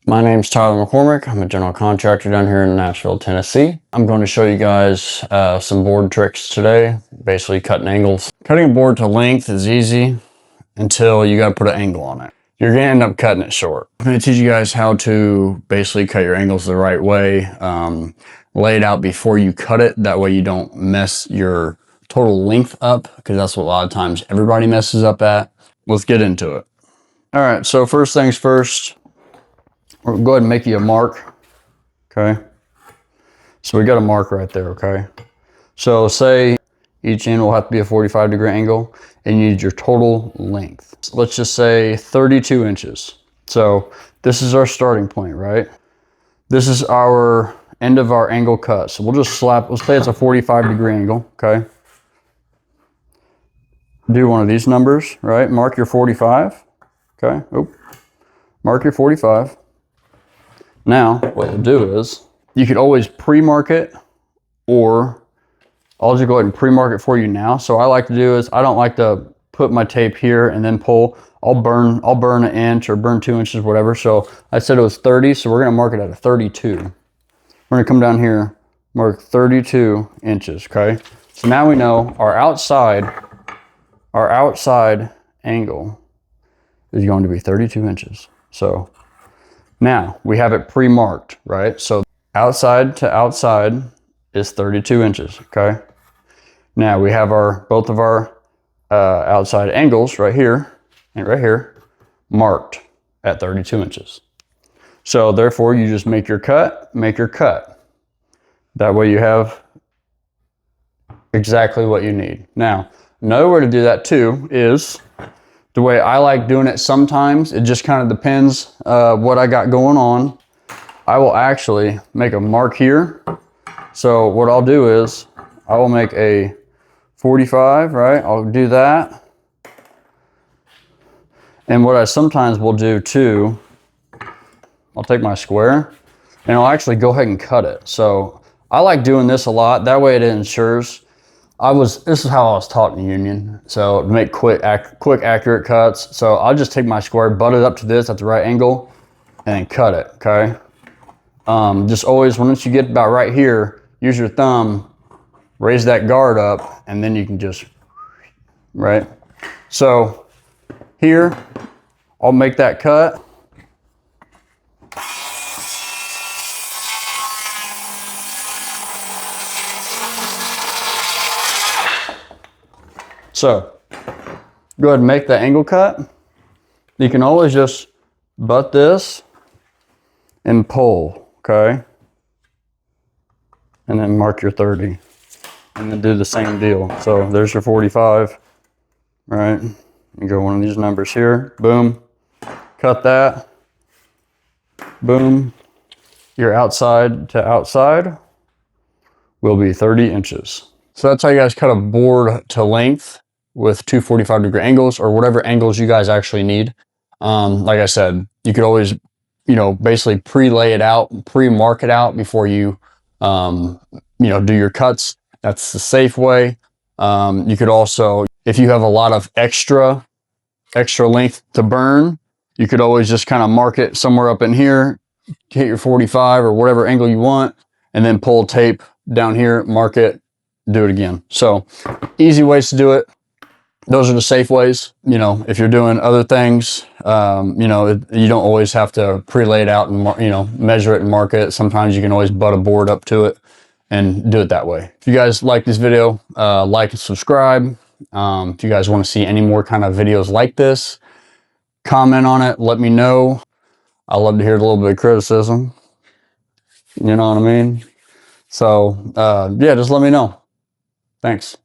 My name's Tyler McCormick. I'm a general contractor down here in Nashville, Tennessee. I'm going to show you guys some board tricks today, basically cutting angles. Cutting a board to length is easy until you got to put an angle on it. You're going to end up cutting it short. I'm going to teach you guys how to basically cut your angles the right way. Lay it out before you cut it. That way you don't mess your total length up, because that's what a lot of times everybody messes up at. Let's get into it. All right, so first things first. We'll go ahead and make you a mark, okay? So we got a mark right there, okay? So say each end will have to be a 45-degree angle, and you need your total length. So let's just say 32 inches. So this is our starting point, right? This is our end of our angle cut. So we'll just let's say it's a 45-degree angle, okay? Do one of these numbers, right? Mark your 45, okay? Mark your 45. Now, what you'll do is, you could always pre-mark it, or I'll just go ahead and pre-mark it for you now. So what I like to do is, I don't like to put my tape here and then pull. I'll burn an inch or burn 2 inches, whatever. So I said it was 30, so we're gonna mark it at a 32. We're gonna come down here, mark 32 inches, okay? So now we know our outside angle is going to be 32 inches. So now we have it pre-marked, right? So outside to outside is 32 inches, okay? Now we have both of our outside angles right here and right here marked at 32 inches. So therefore you just make your cut. That way you have exactly what you need. Now, another way to do that too is, the way I like doing it sometimes, it just kind of depends what I got going on. I will actually make a mark here. So what I'll do is, I will make a 45, right? I'll do that. And what I sometimes will do too, I'll take my square and I'll actually go ahead and cut it. So I like doing this a lot. That way it ensures, this is how I was taught in Union. So to make quick, accurate cuts. So I'll just take my square, butt it up to this at the right angle, and then cut it, okay? Just always, once you get about right here, use your thumb, raise that guard up, and then you can just, right? So here, I'll make that cut. So, go ahead and make the angle cut. You can always just butt this and pull, okay? And then mark your 30. And then do the same deal. So there's your 45, right? You go one of these numbers here, boom. Cut that, boom. Your outside to outside will be 30 inches. So that's how you guys cut a board to length with two 45-degree angles, or whatever angles you guys actually need. Like I said, you could always, basically pre-lay it out, pre-mark it out before you, do your cuts. That's the safe way. You could also, if you have a lot of extra length to burn, you could always just kind of mark it somewhere up in here, hit your 45 or whatever angle you want, and then pull tape down here, mark it, do it again. So easy ways to do it. Those are the safe ways. If you're doing other things, you don't always have to pre-lay it out and, measure it and mark it. Sometimes you can always butt a board up to it and do it that way. If you guys like this video, like and subscribe. If you guys want to see any more kind of videos like this, comment on it, let me know. I love to hear a little bit of criticism. You know what I mean? So, yeah, just let me know. Thanks.